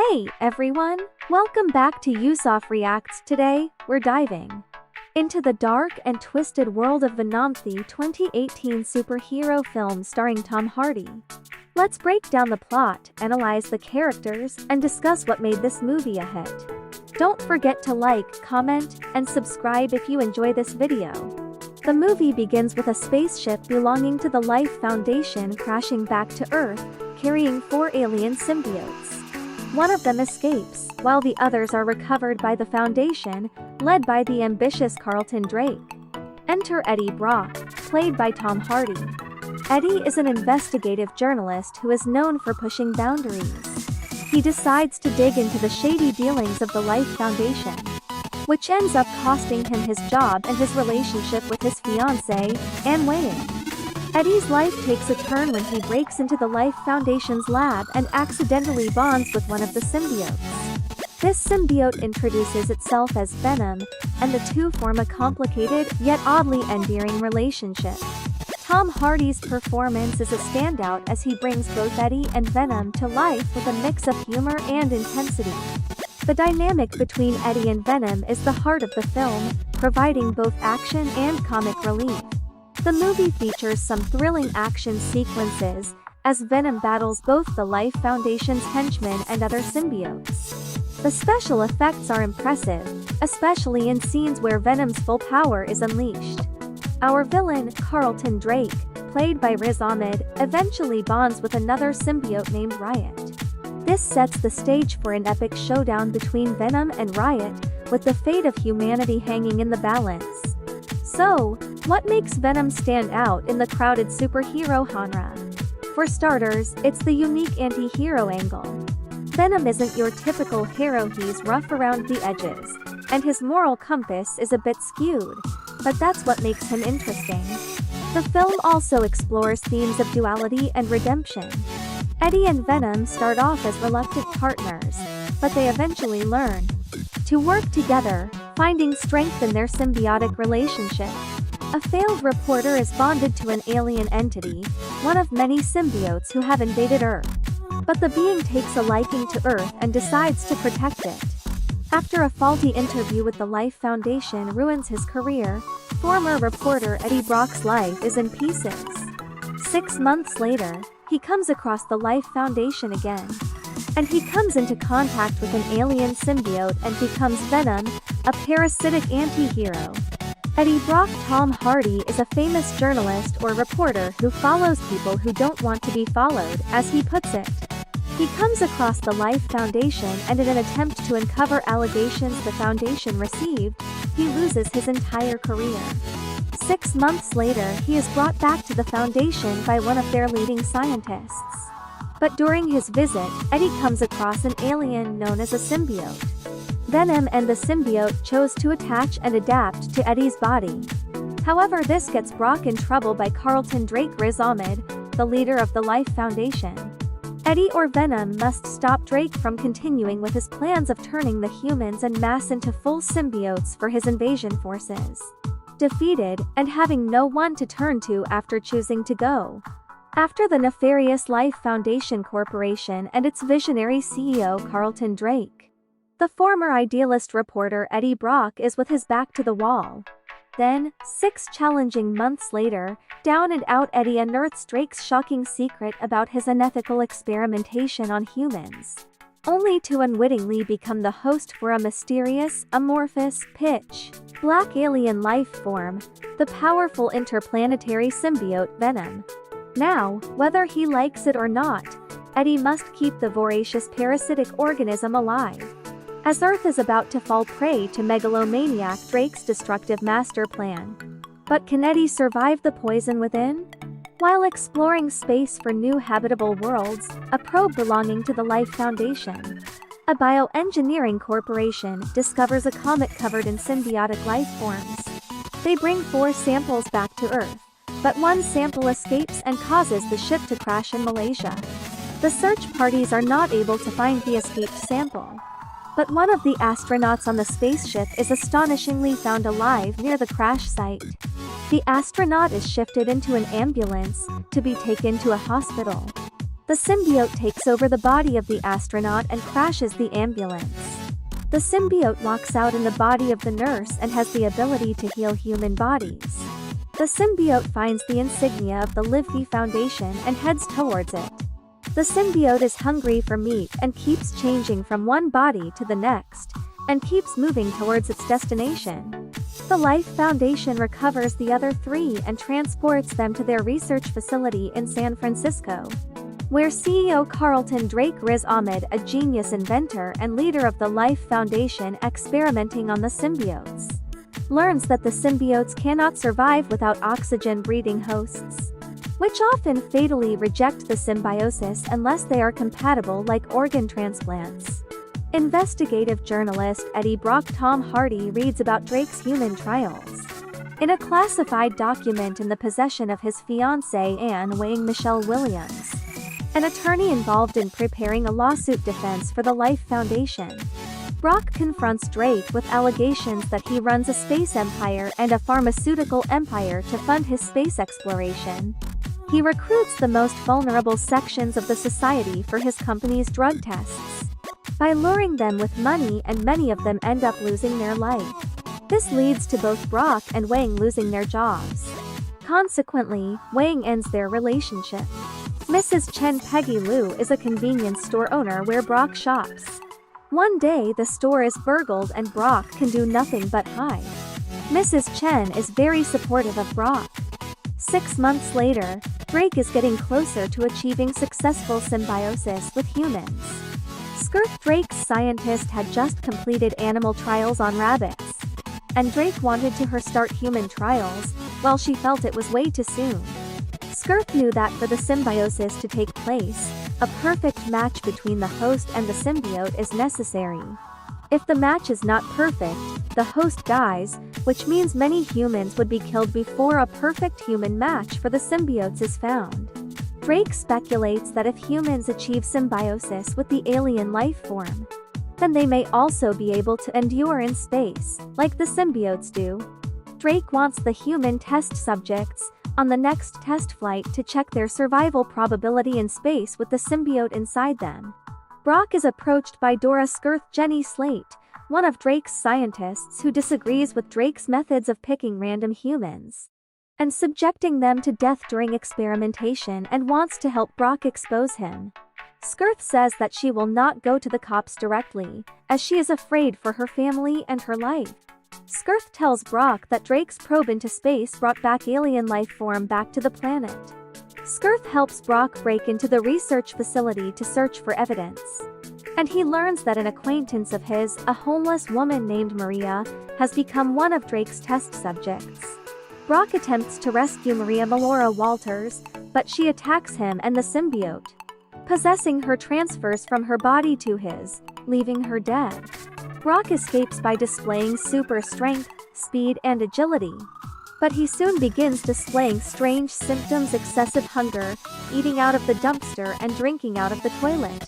Hey everyone, welcome back to Yousaf Reacts. Today, we're diving into the dark and twisted world of Venom, the 2018 superhero film starring Tom Hardy. Let's break down the plot, analyze the characters, and discuss what made this movie a hit. Don't forget to like, comment, and subscribe if you enjoy this video. The movie begins with a spaceship belonging to the Life Foundation crashing back to Earth, carrying 4 alien symbiotes. One of them escapes, while the others are recovered by the Foundation, led by the ambitious Carlton Drake. Enter Eddie Brock, played by Tom Hardy. Eddie is an investigative journalist who is known for pushing boundaries. He decides to dig into the shady dealings of the Life Foundation, which ends up costing him his job and his relationship with his fiancée, Anne Wayne. Eddie's life takes a turn when he breaks into the Life Foundation's lab and accidentally bonds with one of the symbiotes. This symbiote introduces itself as Venom, and the two form a complicated, yet oddly endearing relationship. Tom Hardy's performance is a standout as he brings both Eddie and Venom to life with a mix of humor and intensity. The dynamic between Eddie and Venom is the heart of the film, providing both action and comic relief. The movie features some thrilling action sequences, as Venom battles both the Life Foundation's henchmen and other symbiotes. The special effects are impressive, especially in scenes where Venom's full power is unleashed. Our villain, Carlton Drake, played by Riz Ahmed, eventually bonds with another symbiote named Riot. This sets the stage for an epic showdown between Venom and Riot, with the fate of humanity hanging in the balance. So, what makes Venom stand out in the crowded superhero genre? For starters, it's the unique anti-hero angle. Venom isn't your typical hero, he's rough around the edges, and his moral compass is a bit skewed, but that's what makes him interesting. The film also explores themes of duality and redemption. Eddie and Venom start off as reluctant partners, but they eventually learn to work together, finding strength in their symbiotic relationship. A failed reporter is bonded to an alien entity, one of many symbiotes who have invaded Earth. But the being takes a liking to Earth and decides to protect it. After a faulty interview with the Life Foundation ruins his career, former reporter Eddie Brock's life is in pieces. 6 months later, he comes across the Life Foundation again. And he comes into contact with an alien symbiote and becomes Venom, a parasitic anti-hero. Eddie Brock Tom Hardy is a famous journalist or reporter who follows people who don't want to be followed, as he puts it. He comes across the Life Foundation and in an attempt to uncover allegations the Foundation received, he loses his entire career. 6 months later, he is brought back to the Foundation by one of their leading scientists. But during his visit, Eddie comes across an alien known as a symbiote. Venom and the symbiote chose to attach and adapt to Eddie's body. However, this gets Brock in trouble by Carlton Drake Riz Ahmed, the leader of the Life Foundation. Eddie or Venom must stop Drake from continuing with his plans of turning the humans en masse into full symbiotes for his invasion forces. Defeated, and having no one to turn to after choosing to go after the nefarious Life Foundation Corporation and its visionary CEO Carlton Drake, the former idealist reporter Eddie Brock is with his back to the wall. Then, 6 challenging months later, down and out Eddie unearths Drake's shocking secret about his unethical experimentation on humans, only to unwittingly become the host for a mysterious, amorphous, pitch black alien life form, the powerful interplanetary symbiote Venom. Now, whether he likes it or not, Eddie must keep the voracious parasitic organism alive, as Earth is about to fall prey to megalomaniac Drake's destructive master plan. But can Eddie survive the poison within? While exploring space for new habitable worlds, a probe belonging to the Life Foundation, a bioengineering corporation, discovers a comet covered in symbiotic life forms. They bring 4 samples back to Earth, but one sample escapes and causes the ship to crash in Malaysia. The search parties are not able to find the escaped sample, but one of the astronauts on the spaceship is astonishingly found alive near the crash site. The astronaut is shifted into an ambulance to be taken to a hospital. The symbiote takes over the body of the astronaut and crashes the ambulance. The symbiote walks out in the body of the nurse and has the ability to heal human bodies. The symbiote finds the insignia of the Livvi Foundation and heads towards it. The symbiote is hungry for meat and keeps changing from one body to the next, and keeps moving towards its destination. The Life Foundation recovers the other 3 and transports them to their research facility in San Francisco, where CEO Carlton Drake Riz Ahmed, a genius inventor and leader of the Life Foundation experimenting on the symbiotes, learns that the symbiotes cannot survive without oxygen-breathing hosts, which often fatally reject the symbiosis unless they are compatible, like organ transplants. Investigative journalist Eddie Brock Tom Hardy reads about Drake's human trials in a classified document in the possession of his fiancée Anne Wang Michelle Williams, an attorney involved in preparing a lawsuit defense for the Life Foundation. Brock confronts Drake with allegations that he runs a space empire and a pharmaceutical empire to fund his space exploration. He recruits the most vulnerable sections of the society for his company's drug tests, by luring them with money, and many of them end up losing their life. This leads to both Brock and Wang losing their jobs. Consequently, Wang ends their relationship. Mrs. Chen Peggy Lou is a convenience store owner where Brock shops. One day the store is burgled and Brock can do nothing but hide. Mrs. Chen is very supportive of Brock. 6 months later, Drake is getting closer to achieving successful symbiosis with humans. Drake's scientist had just completed animal trials on rabbits, and Drake wanted to her start human trials, while she felt it was way too soon. Skirth knew that for the symbiosis to take place, a perfect match between the host and the symbiote is necessary. If the match is not perfect, the host dies, which means many humans would be killed before a perfect human match for the symbiotes is found. Drake speculates that if humans achieve symbiosis with the alien life form, then they may also be able to endure in space, like the symbiotes do. Drake wants the human test subjects on the next test flight to check their survival probability in space with the symbiote inside them. Brock is approached by Dora Jenny Slate, one of Drake's scientists who disagrees with Drake's methods of picking random humans and subjecting them to death during experimentation, and wants to help Brock expose him. Skirth says that she will not go to the cops directly, as she is afraid for her family and her life. Skirth tells Brock that Drake's probe into space brought back alien life form back to the planet. Skirth helps Brock break into the research facility to search for evidence, and he learns that an acquaintance of his, a homeless woman named Maria, has become one of Drake's test subjects. Brock attempts to rescue Maria Melora Walters, but she attacks him and the symbiote, possessing her, transfers from her body to his, leaving her dead. Brock escapes by displaying super strength, speed and agility, but he soon begins displaying strange symptoms: excessive hunger, eating out of the dumpster and drinking out of the toilet,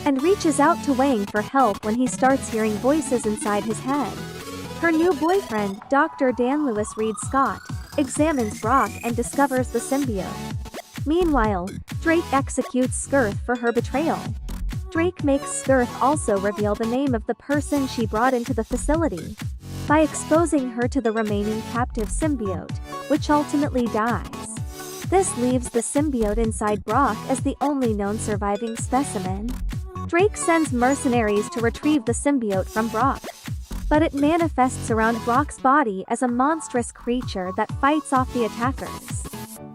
and reaches out to Wang for help when he starts hearing voices inside his head. Her new boyfriend, Dr. Dan Lewis Reid Scott, examines Brock and discovers the symbiote. Meanwhile, Drake executes Skirth for her betrayal. Drake makes Skirth also reveal the name of the person she brought into the facility, by exposing her to the remaining captive symbiote, which ultimately dies. This leaves the symbiote inside Brock as the only known surviving specimen. Drake sends mercenaries to retrieve the symbiote from Brock, but it manifests around Brock's body as a monstrous creature that fights off the attackers.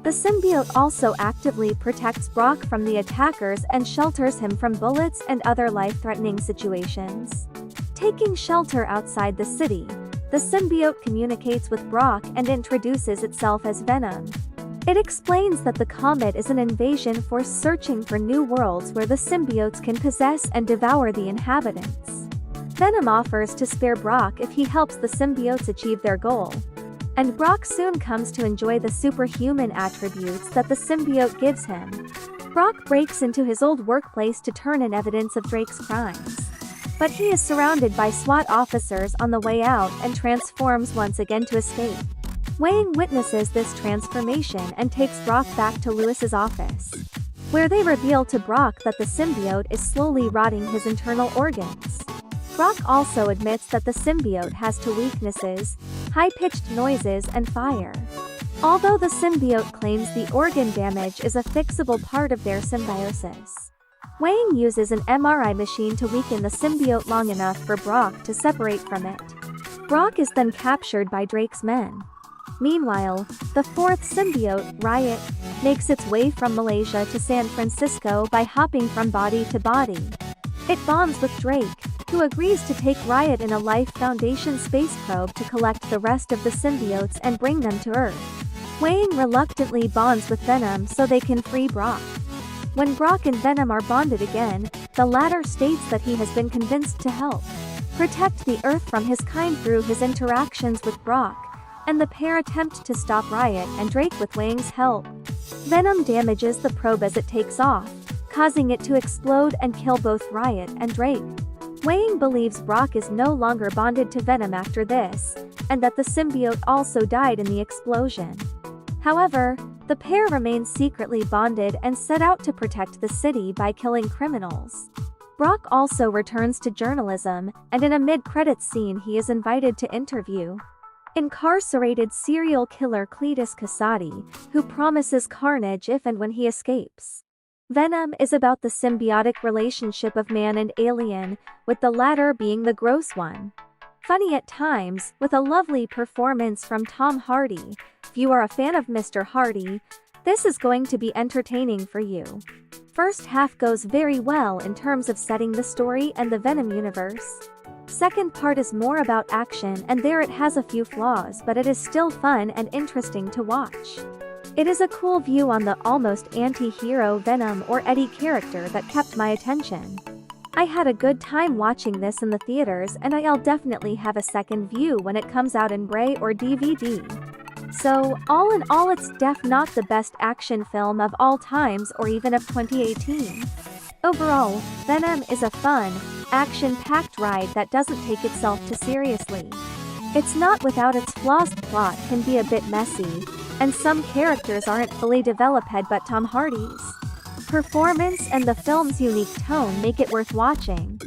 The symbiote also actively protects Brock from the attackers and shelters him from bullets and other life-threatening situations. Taking shelter outside the city, the symbiote communicates with Brock and introduces itself as Venom. It explains that the comet is an invasion force searching for new worlds where the symbiotes can possess and devour the inhabitants. Venom offers to spare Brock if he helps the symbiotes achieve their goal, and Brock soon comes to enjoy the superhuman attributes that the symbiote gives him. Brock breaks into his old workplace to turn in evidence of Drake's crimes, but he is surrounded by SWAT officers on the way out and transforms once again to escape. Wang witnesses this transformation and takes Brock back to Lewis's office. where they reveal to Brock that the symbiote is slowly rotting his internal organs. Brock also admits that the symbiote has two weaknesses: high-pitched noises and fire. Although the symbiote claims the organ damage is a fixable part of their symbiosis. Wang uses an MRI machine to weaken the symbiote long enough for Brock to separate from it. Brock is then captured by Drake's men. Meanwhile, the fourth symbiote, Riot, makes its way from Malaysia to San Francisco by hopping from body to body. It bonds with Drake, who agrees to take Riot in a Life Foundation space probe to collect the rest of the symbiotes and bring them to Earth. Wang reluctantly bonds with Venom so they can free Brock. When Brock and Venom are bonded again, the latter states that he has been convinced to help protect the Earth from his kind through his interactions with Brock, and the pair attempt to stop Riot and Drake with Wang's help. Venom damages the probe as it takes off, causing it to explode and kill both Riot and Drake. Wang believes Brock is no longer bonded to Venom after this, and that the symbiote also died in the explosion. However, the pair remain secretly bonded and set out to protect the city by killing criminals. Brock also returns to journalism, and in a mid-credits scene he is invited to interview incarcerated serial killer Cletus Kasady, who promises carnage if and when he escapes. Venom is about the symbiotic relationship of man and alien, with the latter being the gross one. Funny at times, with a lovely performance from Tom Hardy. If you are a fan of Mr. Hardy, this is going to be entertaining for you. First half goes very well in terms of setting the story and the Venom universe. Second part is more about action, and there it has a few flaws, but it is still fun and interesting to watch. It is a cool view on the almost anti-hero Venom or Eddie character that kept my attention. I had a good time watching this in the theaters, and I'll definitely have a second view when it comes out in Blu-ray or DVD. So, all in all, it's not the best action film of all times or even of 2018. Overall, Venom is a fun, action-packed ride that doesn't take itself too seriously. It's not without its flaws. The plot can be a bit messy, and some characters aren't fully developed, but Tom Hardy's performance and the film's unique tone make it worth watching.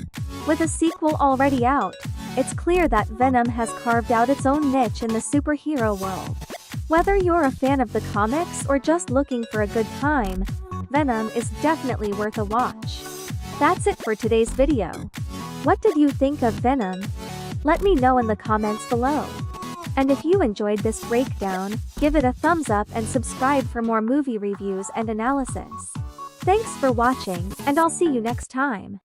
With a sequel already out, it's clear that Venom has carved out its own niche in the superhero world. Whether you're a fan of the comics or just looking for a good time, Venom is definitely worth a watch. That's it for today's video. What did you think of Venom? Let me know in the comments below. And if you enjoyed this breakdown, give it a thumbs up and subscribe for more movie reviews and analysis. Thanks for watching, and I'll see you next time.